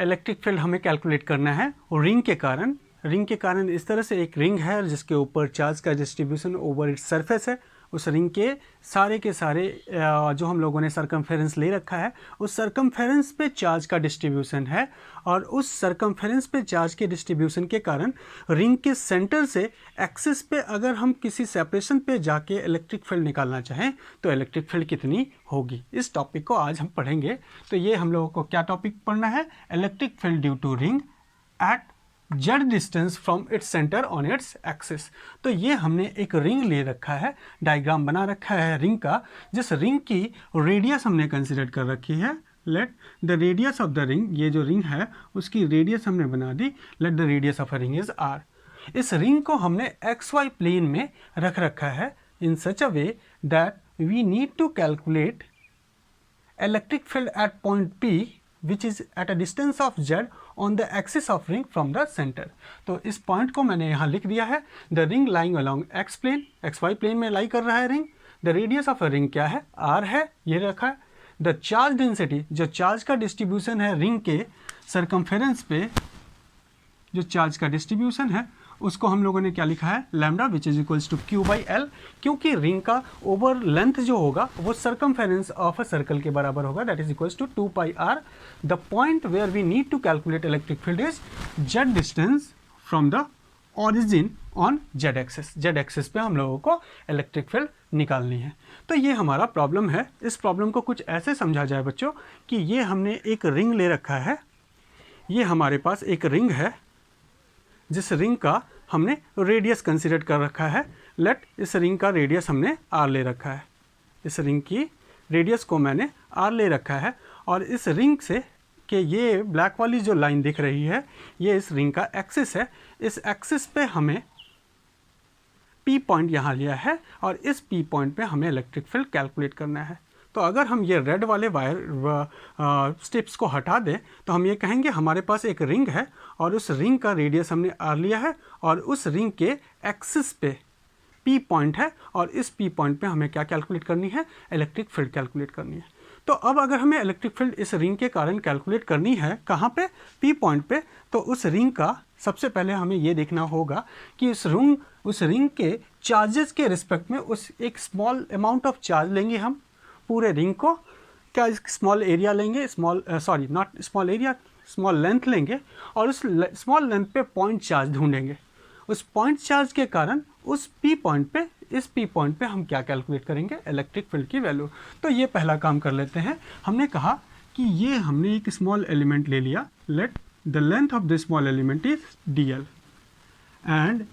Electric field हमें calculate करना है और रिंग के कारण इस तरह से एक रिंग है जिसके ऊपर चार्ज का डिस्ट्रीब्यूशन ओवर इट्स सरफेस है। उस रिंग के सारे जो हम लोगों ने सरकमफेरेंस ले रखा है उस सरकमफेरेंस पे चार्ज का डिस्ट्रीब्यूशन है और उस सरकमफेरेंस पे चार्ज के डिस्ट्रीब्यूशन के कारण रिंग के सेंटर से एक्सिस पे अगर हम किसी सेपरेशन पे जाके इलेक्ट्रिक फील्ड निकालना चाहें तो इलेक्ट्रिक फील्ड कितनी होगी, इस टॉपिक को आज हम पढ़ेंगे। तो ये हम लोगों को क्या टॉपिक पढ़ना है, electric field due to ring at z distance from its centre on its axis. तो ये हमने एक रिंग ले रखा है, डायग्राम बना रखा है रिंग का, जिस रिंग की रेडियस हमने कंसिडर कर रखी है। Let the radius of the ring, ये जो रिंग है उसकी रेडियस हमने बना दी, let the radius of a ring is r। इस रिंग को हमने xy प्लेन में रख रखा है in such a way that we need to calculate electric field at point P which is at a distance of z on the axis of ring from the center। तो इस point को मैंने यहाँ लिख दिया है, the ring lying along x plane, xy plane में lie कर रहा है ring. The radius of a ring क्या है, r है, ये रखा है। द चार्ज डेंसिटी, जो चार्ज का डिस्ट्रीब्यूशन है रिंग के सरकमफेरेंस पे, जो चार्ज का डिस्ट्रीब्यूशन है उसको हम लोगों ने क्या लिखा है, lambda which is equals to q by L, क्योंकि रिंग का ओवर लेंथ जो होगा वो सरकमफेरेंस ऑफ अ सर्कल के बराबर होगा, that is equals to 2 pi r। The point where we need to calculate electric field is z distance from the origin on z axis. z axis पे हम लोगों को इलेक्ट्रिक फील्ड निकालनी है। तो ये हमारा प्रॉब्लम है। इस प्रॉब्लम को कुछ ऐसे समझा जाए बच्चों कि ये हमने एक रिंग ले रखा है, ये हमारे पास एक रिंग है जिस रिंग का हमने रेडियस कंसीडर कर रखा है। लेट इस रिंग का रेडियस हमने r ले रखा है, इस रिंग की रेडियस को मैंने r ले रखा है और इस रिंग से कि ये ब्लैक वाली जो लाइन दिख रही है ये इस रिंग का एक्सिस है। इस एक्सिस पे हमें P पॉइंट यहाँ लिया है और इस P पॉइंट पे हमें इलेक्ट्रिक फील्ड कैलकुलेट करना है। तो अगर हम ये रेड वाले वायर स्टेप्स को हटा दें तो हम ये कहेंगे हमारे पास एक रिंग है और उस रिंग का रेडियस हमने r लिया है और उस रिंग के एक्सिस पे P पॉइंट है और इस P पॉइंट पे हमें क्या कैलकुलेट करनी है, इलेक्ट्रिक फील्ड कैलकुलेट करनी है। तो अब अगर हमें इलेक्ट्रिक फील्ड इस रिंग के कारण कैलकुलेट करनी है कहाँ पे, P पॉइंट पे, तो उस रिंग का सबसे पहले हमें ये देखना होगा कि उस रिंग के चार्जेस के रिस्पेक्ट में उस एक स्मॉल अमाउंट ऑफ चार्ज लेंगे हम पूरे रिंग को, क्या स्मॉल एरिया लेंगे, स्मॉल लेंथ लेंगे और उस स्मॉल लेंथ पे पॉइंट चार्ज ढूंढेंगे। उस पॉइंट चार्ज के कारण उस P पॉइंट पे, इस P पॉइंट पे हम क्या कैलकुलेट करेंगे, इलेक्ट्रिक फील्ड की वैल्यू। तो ये पहला काम कर लेते हैं। हमने कहा कि ये हमने एक स्मॉल एलिमेंट ले लिया, let the length of the small element is dl and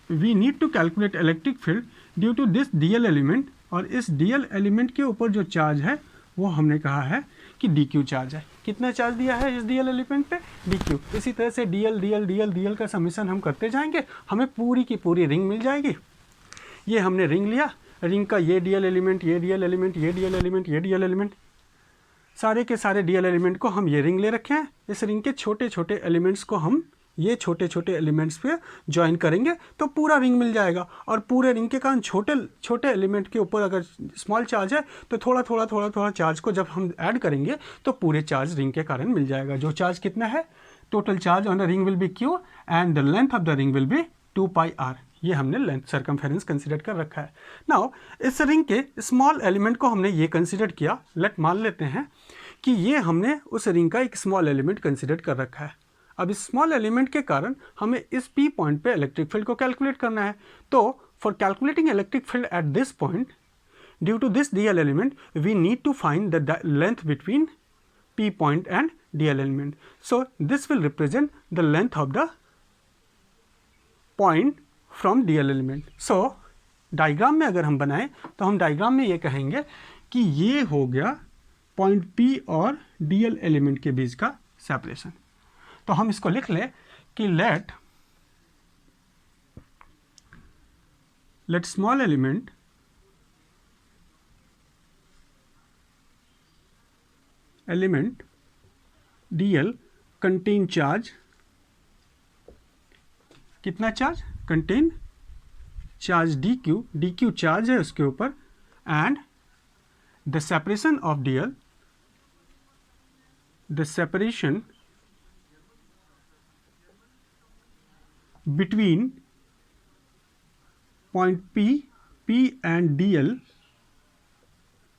we need to calculate electric field due to this dl element. और इस dl एलिमेंट के ऊपर जो चार्ज है वो हमने कहा है कि dq चार्ज है। कितना चार्ज दिया है इस dl एलिमेंट पे, dq। इसी तरह से dl का समीशन हम करते जाएंगे, हमें पूरी की पूरी रिंग मिल जाएगी। ये हमने रिंग लिया, रिंग का ये dl एलिमेंट, ये dl एलिमेंट, ये dl एलिमेंट, ये dl एलिमेंट, सारे के सारे dl एलिमेंट को हम ये रिंग ले रखे हैं। इस रिंग के छोटे छोटे एलिमेंट्स को हम ये छोटे छोटे एलिमेंट्स पे ज्वाइन करेंगे तो पूरा रिंग मिल जाएगा। और पूरे रिंग के कारण छोटे छोटे एलिमेंट के ऊपर अगर स्मॉल चार्ज है तो थोड़ा थोड़ा चार्ज को जब हम ऐड करेंगे तो पूरे चार्ज रिंग के कारण मिल जाएगा। जो चार्ज कितना है, total charge on the ring will be q and the length of the ring will be 2 pi r। ये हमने लेंथ सरकमफेरेंस कंसीडर कर रखा है। नाउ इस रिंग के स्मॉल एलिमेंट को हमने ये कंसीडर किया, लेट मान लेते हैं कि ये हमने उस रिंग का एक स्मॉल एलिमेंट कंसीडर कर रखा है। अब इस स्मॉल एलिमेंट के कारण हमें इस P पॉइंट पे इलेक्ट्रिक फील्ड को कैलकुलेट करना है। तो for calculating electric field at this point due to this dl element we need to find the length between P point and dl element. So this will represent the length of the point from dl element. So diagram में अगर हम बनाएं तो हम diagram में ये कहेंगे कि ये हो गया पॉइंट P और dl एलिमेंट के बीच का सेपरेशन। तो हम इसको लिख लें कि let small element dl contain charge, कितना charge, contain charge dq charge है उसके ऊपर, and the separation of dl, the separation between point P and DL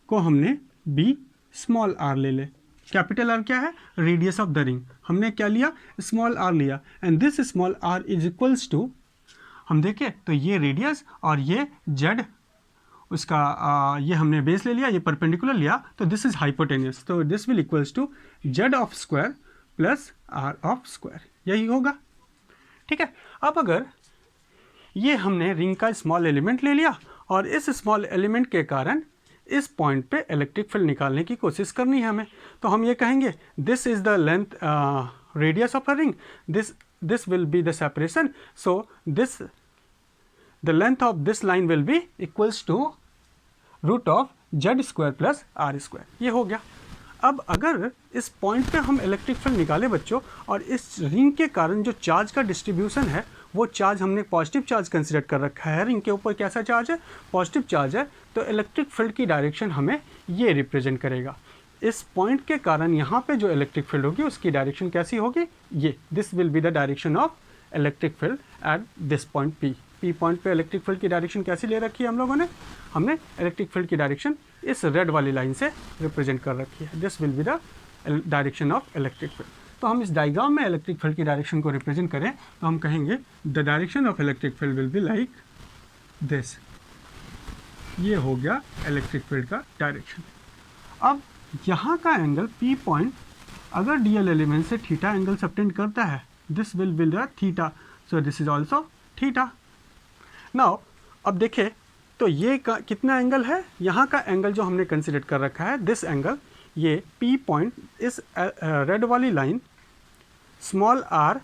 को हमने B स्मॉल r ले ले। कैपिटल R क्या है? Radius of the ring. हमने क्या लिया? स्मॉल r लिया, and this small r is equals to, हम देखें तो ये रेडियस और ये z, उसका ये हमने बेस ले लिया, ये परपेंडिकुलर लिया, तो दिस इज हाइपोटेनियस, तो this will equals to z of square plus r of square, यही होगा। ठीक है। अब अगर ये हमने रिंग का स्मॉल एलिमेंट ले लिया और इस स्मॉल एलिमेंट के कारण इस पॉइंट पे इलेक्ट्रिक फील्ड निकालने की कोशिश करनी है हमें, तो हम ये कहेंगे this is the length radius of a ring, this will be the separation, so this the length of this line will be equals to root of z square plus r square, ये हो गया। अब अगर इस point पे हम electric field निकाले बच्चों, और इस रिंग के कारण जो चार्ज का डिस्ट्रीब्यूशन है वो चार्ज हमने पॉजिटिव चार्ज कंसिडर कर रखा है, रिंग के ऊपर कैसा चार्ज है? पॉजिटिव चार्ज है, तो इलेक्ट्रिक फील्ड की डायरेक्शन हमें ये रिप्रेजेंट करेगा। इस पॉइंट के कारण यहाँ पे जो इलेक्ट्रिक फील्ड होगी उसकी डायरेक्शन कैसी होगी? ये, this will be the direction of electric field at this point P point पे इलेक्ट्रिक फील्ड की डायरेक्शन कैसी ले रखी है हम लोगों ने? हमने इलेक्ट्रिक फील्ड की डायरेक्शन इस रेड वाली लाइन से रिप्रेजेंट कर रखी है, this will be the direction of electric field. तो हम इस डायग्राम में इलेक्ट्रिक फील्ड की डायरेक्शन को रिप्रेजेंट करें तो हम कहेंगे the direction of electric field will be like this, ये हो गया इलेक्ट्रिक फील्ड का डायरेक्शन। अब यहाँ का एंगल P पॉइंट अगर DL एलिमेंट से थीटा एंगल सबटेंड करता है, this will be the theta, so this is also theta. Now अब देखें तो ये कितना एंगल है? यहाँ का एंगल जो हमने कंसिडर कर रखा है, दिस एंगल, ये P पॉइंट इस रेड वाली लाइन स्मॉल r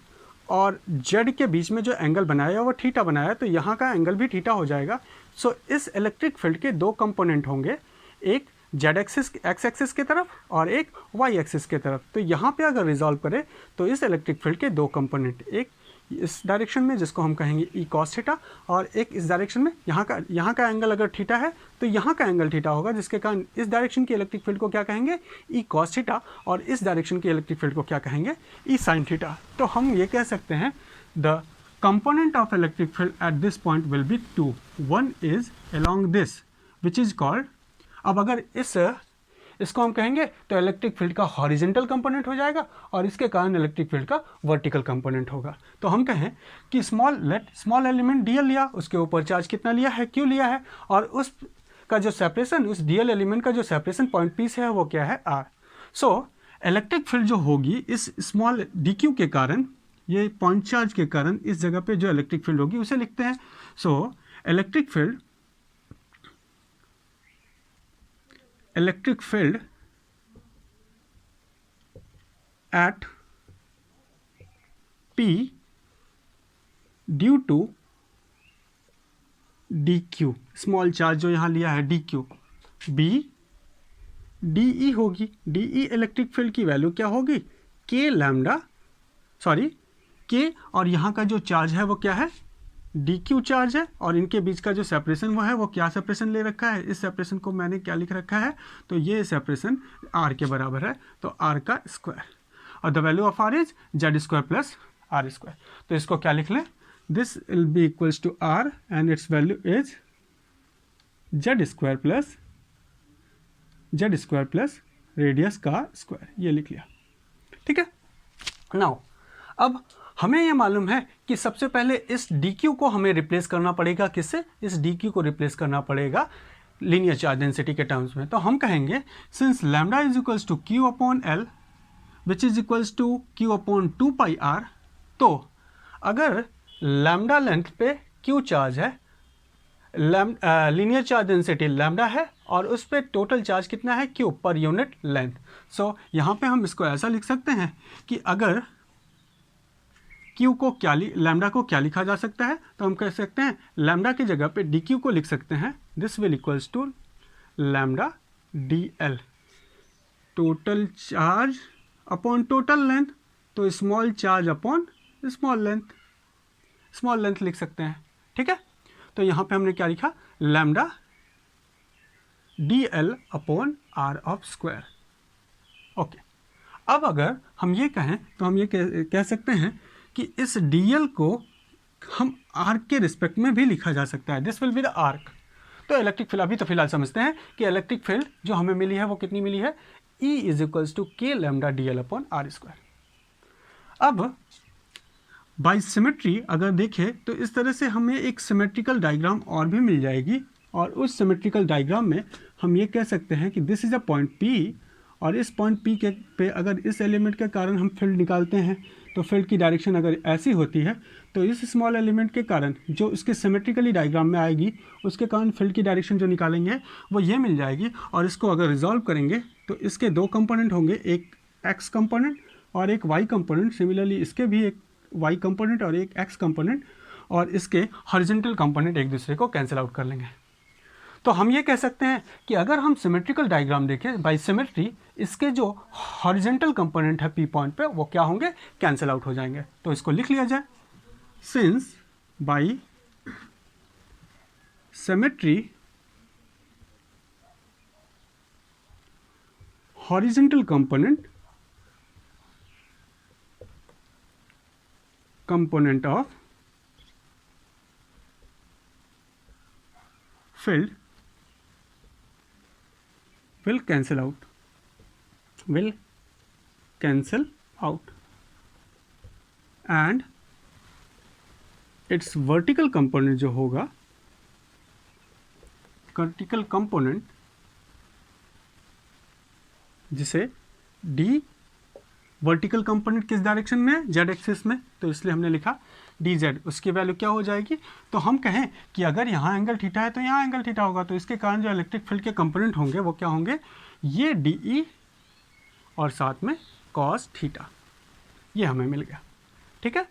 और z के बीच में जो एंगल बनाया है वो थीटा बनाया है, तो यहाँ का एंगल भी थीटा हो जाएगा। सो इस इलेक्ट्रिक फील्ड के दो कंपोनेंट होंगे, एक z एक्सिस x एक्सिस की तरफ और एक y एक्सिस की तरफ। तो यहाँ पे अगर रिजॉल्व करें तो इस इलेक्ट्रिक फील्ड के दो कंपोनेंट, एक इस डायरेक्शन में जिसको हम कहेंगे ई कॉस थीटा, और एक इस डायरेक्शन में, यहाँ का एंगल अगर थीटा है तो यहाँ का एंगल थीटा होगा, जिसके कारण इस डायरेक्शन की इलेक्ट्रिक फील्ड को क्या कहेंगे? ई कॉस थीटा, और इस डायरेक्शन की इलेक्ट्रिक फील्ड को क्या कहेंगे? E sine theta. तो हम ये कह सकते हैं the component of electric field at this point will be two, one is along this which is called, अब अगर इसको हम कहेंगे तो इलेक्ट्रिक फील्ड का हॉरिजेंटल कंपोनेंट हो जाएगा और इसके कारण इलेक्ट्रिक फील्ड का वर्टिकल कंपोनेंट होगा। तो हम कहें कि स्मॉल एलिमेंट DL लिया, उसके ऊपर चार्ज कितना लिया है? Q लिया है, और उस का जो सेपरेशन, उस DL एलिमेंट का जो सेपरेशन पॉइंट P से है वो क्या है? R। सो इलेक्ट्रिक फील्ड जो होगी इस स्मॉल DQ के कारण, ये पॉइंट चार्ज के कारण इस जगह पे जो इलेक्ट्रिक फील्ड होगी उसे लिखते हैं। So electric field at P due to DQ, small charge जो यहाँ लिया है DQ, B DE होगी। DE इलेक्ट्रिक फील्ड की वैल्यू क्या होगी? K, और यहाँ का जो चार्ज है वो क्या है? DQ चार्ज है, और इनके बीच का जो सेपरेशन वो है, वो क्या सेपरेशन ले रखा है? इस सेपरेशन को मैंने क्या लिख रखा है? तो ये सेपरेशन R के बराबर है, तो R का स्क्वायर, और the value of R is Z square plus R square. तो इसको क्या लिख लें? This will be equals to R and its value is Z square plus radius का स्क्वायर, ये लिख लिया। ठीक है। नाउ अब हमें ये मालूम है कि सबसे पहले इस DQ को हमें रिप्लेस करना पड़ेगा, किससे? इस DQ को रिप्लेस करना पड़ेगा लीनियर चार्ज डेंसिटी के टर्म्स में। तो हम कहेंगे since lambda is equals to Q upon L which is equals to Q upon 2 pi R, तो अगर लैम्डा लेंथ पे Q चार्ज है, लीनियर चार्ज डेंसिटी लैम्डा है, और उस पर टोटल चार्ज कितना है? Q per unit length. सो यहाँ पे हम इसको ऐसा लिख सकते हैं कि अगर Q को लैम्डा को क्या लिखा जा सकता है? तो हम कह सकते हैं लैम्डा की जगह पे DQ को लिख सकते हैं, this will equals to lambda DL, total charge upon total length, तो small charge upon small length लिख सकते हैं। ठीक है। तो यहाँ पे हमने क्या लिखा? Lambda DL upon R of square. Okay. अब अगर हम ये कहें तो हम ये कह सकते हैं कि इस DL को हम आर्क के रिस्पेक्ट में भी लिखा जा सकता है, this will be the arc. तो इलेक्ट्रिक फील्ड अभी तो फिलहाल समझते हैं कि इलेक्ट्रिक फील्ड जो हमें मिली है वो कितनी मिली है, E is equals to K lambda D L upon R square. अब बाई सिमेट्री अगर देखें तो इस तरह से हमें एक सिमेट्रिकल डायग्राम और भी मिल जाएगी, और उस सिमेट्रिकल डायग्राम में हम ये कह सकते हैं कि this is a point P, और इस पॉइंट P के पे अगर इस एलिमेंट के कारण हम फील्ड निकालते हैं तो फील्ड की डायरेक्शन अगर ऐसी होती है तो इस स्मॉल एलिमेंट के कारण जो इसके सिमेट्रिकली डायग्राम में आएगी उसके कारण फील्ड की डायरेक्शन जो निकालेंगे वो ये मिल जाएगी। और इसको अगर रिजॉल्व करेंगे तो इसके दो कंपोनेंट होंगे, एक x कंपोनेंट और एक y कंपोनेंट। सिमिलरली इसके भी एक y कंपोनेंट और एक x कंपोनेंट, और इसके हॉरिजॉन्टल कंपोनेंट एक दूसरे को कैंसिल आउट कर लेंगे। तो हम ये कह सकते हैं कि अगर हम सिमेट्रिकल डायग्राम देखें बाय सिमेट्री, इसके जो हॉरिजॉन्टल कंपोनेंट है P पॉइंट पे वो क्या होंगे, कैंसिल आउट हो जाएंगे। तो इसको लिख लिया जाए, since by symmetry horizontal component of field will cancel out, and its vertical component जो होगा, vertical component जिसे D वर्टिकल कंपोनेंट किस डायरेक्शन में है, जेड एक्सिस में, तो इसलिए हमने लिखा डी जेड, उसकी वैल्यू क्या हो जाएगी। तो हम कहें कि अगर यहाँ एंगल थीटा है तो यहाँ एंगल थीटा होगा, तो इसके कारण जो इलेक्ट्रिक फील्ड के कंपोनेंट होंगे वो क्या होंगे, ये डी ई और साथ में कॉस थीटा, ये हमें मिल गया। ठीक है,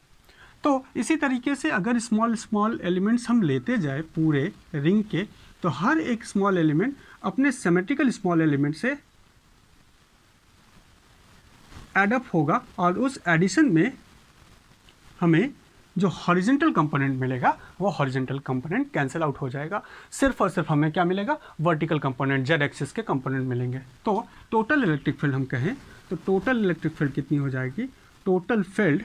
तो इसी तरीके से अगर स्मॉल एलिमेंट्स हम लेते जाए पूरे रिंग के, तो हर एक स्मॉल एलिमेंट अपने सिमेट्रिकल स्मॉल एलिमेंट से एडअप होगा, और उस एडिशन में हमें जो हॉरिजॉन्टल कंपोनेंट मिलेगा वो हॉरिजॉन्टल कंपोनेंट कैंसिल आउट हो जाएगा। सिर्फ और सिर्फ हमें क्या मिलेगा, वर्टिकल कंपोनेंट जेड एक्सिस के कंपोनेंट मिलेंगे। तो टोटल इलेक्ट्रिक फील्ड हम कहें तो टोटल इलेक्ट्रिक फील्ड कितनी हो जाएगी, total field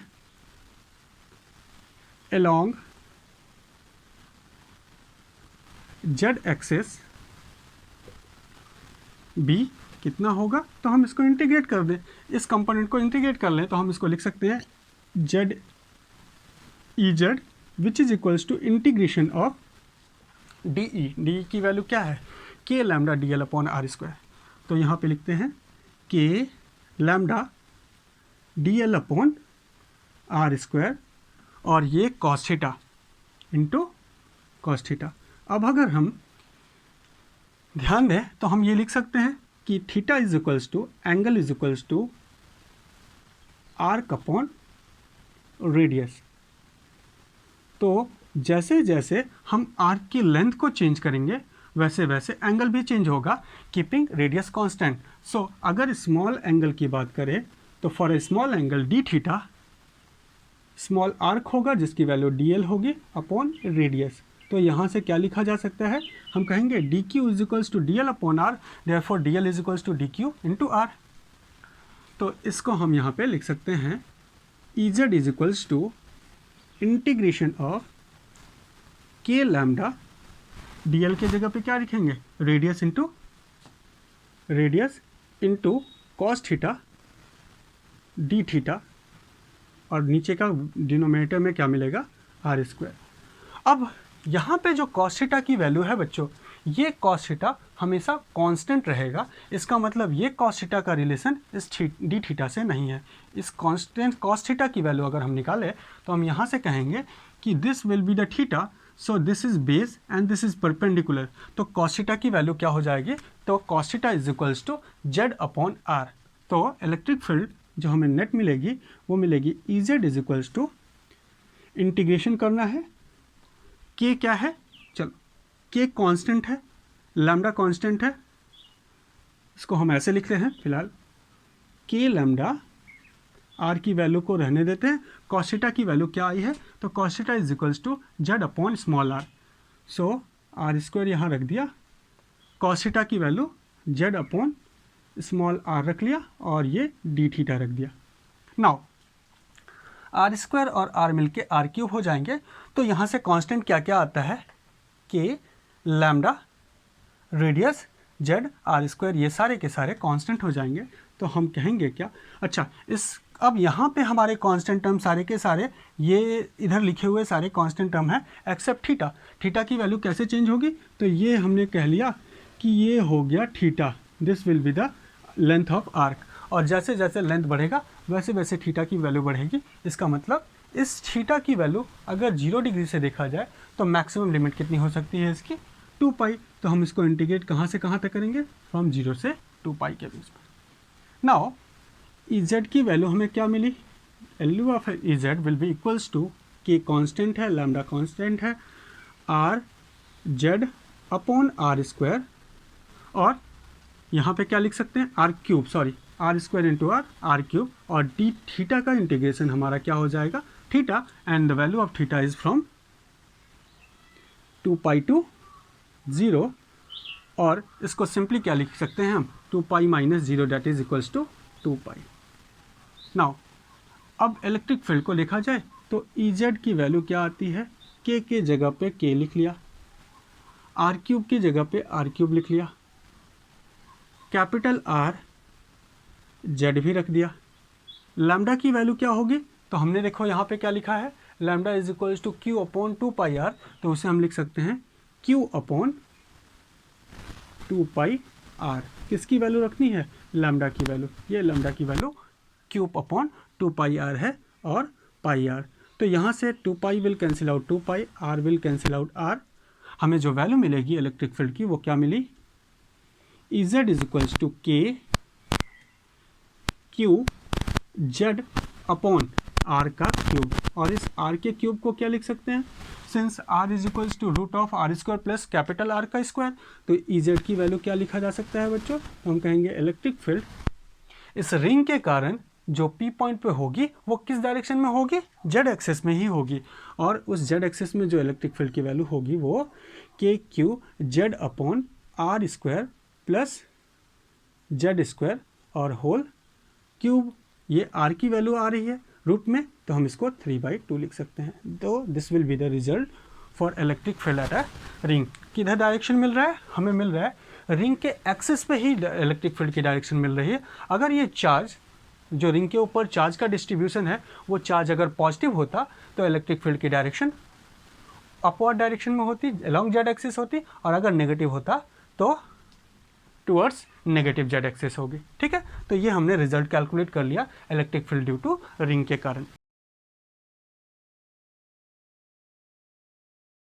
along Z axis be कितना होगा, तो हम इसको इंटीग्रेट कर दें, इस कंपोनेंट को इंटीग्रेट कर लें तो हम इसको लिख सकते हैं Z E Z which is equals to integration of D E की वैल्यू क्या है, K lambda D L upon R square. तो यहाँ पे लिखते हैं K lambda D L upon R square, और ये cos theta into cos theta. अब अगर हम ध्यान दें तो हम ये लिख सकते हैं कि theta is equals to angle is equals to arc upon radius. तो जैसे जैसे हम आर्क की लेंथ को चेंज करेंगे वैसे वैसे एंगल भी चेंज होगा, कीपिंग रेडियस कांस्टेंट। सो अगर स्मॉल एंगल की बात करें तो for a small angle D theta small arc होगा जिसकी वैल्यू डी एल होगी अपॉन रेडियस। तो यहाँ से क्या लिखा जा सकता है, हम कहेंगे D Q is equals to D L upon R, therefore D L is equals to D Q into R. तो इसको हम यहाँ पे लिख सकते हैं E Z is equals to integration of K lambda D L के जगह पे क्या लिखेंगे, radius into cos theta D theta, और नीचे का डिनोमिनेटर में क्या मिलेगा, आर स्क्वायर। अब यहाँ पे जो कॉस थीटा की वैल्यू है बच्चों, ये कॉस थीटा हमेशा कांस्टेंट रहेगा। इसका मतलब ये कॉस थीटा का रिलेशन इस डी थीटा से नहीं है। इस कांस्टेंट कॉस थीटा की वैल्यू अगर हम निकालें तो हम यहाँ से कहेंगे कि this will be the theta, so this is base and this is perpendicular. तो कॉस थीटा की वैल्यू क्या हो जाएगी, तो cos theta is equals to Z upon R. तो इलेक्ट्रिक फील्ड जो हमें नेट मिलेगी वो मिलेगी E Z is equals to, integration करना है, के क्या है, चलो के कांस्टेंट है, लैम्डा कांस्टेंट है, इसको हम ऐसे लिखते हैं फिलहाल, के लैम्डा आर की वैल्यू को रहने देते हैं। कॉस थीटा की वैल्यू क्या आई है, तो cos theta is equals to Z upon small R. So R square यहाँ रख दिया, कॉस थीटा की value Z upon small R रख लिया, और ये डी थीटा रख दिया। नाउ आर स्क्वायर और आर मिल के आर क्यूब हो जाएंगे। तो यहाँ से कांस्टेंट क्या क्या आता है, K, lambda, radius, Z, R square, ये सारे के सारे कांस्टेंट हो जाएंगे। तो हम कहेंगे क्या, अच्छा अब यहाँ पे हमारे कांस्टेंट टर्म सारे के सारे ये इधर लिखे हुए सारे कांस्टेंट टर्म है एक्सेप्ट थीटा। थीटा की वैल्यू कैसे चेंज होगी, तो ये हमने कह लिया कि ये हो गया theta, this will be the length of arc. और जैसे जैसे लेंथ बढ़ेगा वैसे वैसे थीटा की वैल्यू बढ़ेगी। इसका मतलब इस थीटा की वैल्यू अगर 0 डिग्री से देखा जाए तो मैक्सिमम लिमिट कितनी हो सकती है इसकी, 2 पाई। तो हम इसको इंटीग्रेट कहाँ से कहाँ तक करेंगे, फ्रॉम 0 से 2 पाई के बीच में। नाउ EZ की वैल्यू हमें क्या मिली, value of EZ will be equals to, K constant है, लैम्डा कांस्टेंट है, R Z upon R square, और यहाँ पे क्या लिख सकते हैं, R cube, sorry R square into R cube, और डी थीटा का इंटीग्रेशन हमारा क्या हो जाएगा, theta, and the value of theta is from 2 pi to 0, और इसको सिंपली क्या लिख सकते हैं हम, 2 pi minus 0 that is equals to 2 pi. Now अब इलेक्ट्रिक फील्ड को लिखा जाए तो EZ की वैल्यू क्या आती है, के जगह पे के लिख लिया, आर क्यूब की जगह पे आर क्यूब लिख लिया, कैपिटल आर जेड भी रख दिया। लैम्डा की वैल्यू क्या होगी, तो हमने देखो यहाँ पे क्या लिखा है, lambda is equals to Q upon 2 pi R, तो उसे हम लिख सकते हैं क्यू अपॉन 2 पाई आर। किसकी वैल्यू रखनी है, लैम्डा की वैल्यू, ये लैम्डा की value cube upon 2 pi R है और पाई आर। तो यहाँ से 2 pi will cancel out 2 pi, R will cancel out R. हमें जो वैल्यू मिलेगी इलेक्ट्रिक फील्ड की वो क्या मिली, EZ इज इक्वल्स टू के क्यू जेड अपॉन आर का क्यूब, और इस आर के क्यूब को क्या लिख सकते हैं, since R is equals to root of R square plus capital R का स्क्वायर, तो EZ की वैल्यू क्या लिखा जा सकता है बच्चों, तो हम कहेंगे इलेक्ट्रिक फील्ड इस रिंग के कारण जो P पॉइंट पे होगी वो किस डायरेक्शन में होगी, जेड एक्सिस में ही होगी, और उस जेड एक्सिस में जो इलेक्ट्रिक फील्ड की वैल्यू होगी वो K Q Z upon R square plus Z square और होल क्यूब। ये आर की वैल्यू आ रही है रूट में, तो हम इसको 3/2 लिख सकते हैं। तो this will be the result for electric field at a ring. किधर डायरेक्शन मिल रहा है, हमें मिल रहा है रिंग के एक्सिस पे ही इलेक्ट्रिक फील्ड की डायरेक्शन मिल रही है। अगर ये चार्ज जो रिंग के ऊपर चार्ज का डिस्ट्रीब्यूशन है वो चार्ज अगर पॉजिटिव होता तो इलेक्ट्रिक फील्ड की डायरेक्शन अपवर्ड डायरेक्शन में होती, अलॉन्ग जेड एक्सिस होती, और अगर नेगेटिव होता तो टुवर्ड्स नेगेटिव जेड एक्सिस होगी। ठीक है, तो ये हमने रिजल्ट कैलकुलेट कर लिया electric field due to ring के कारण।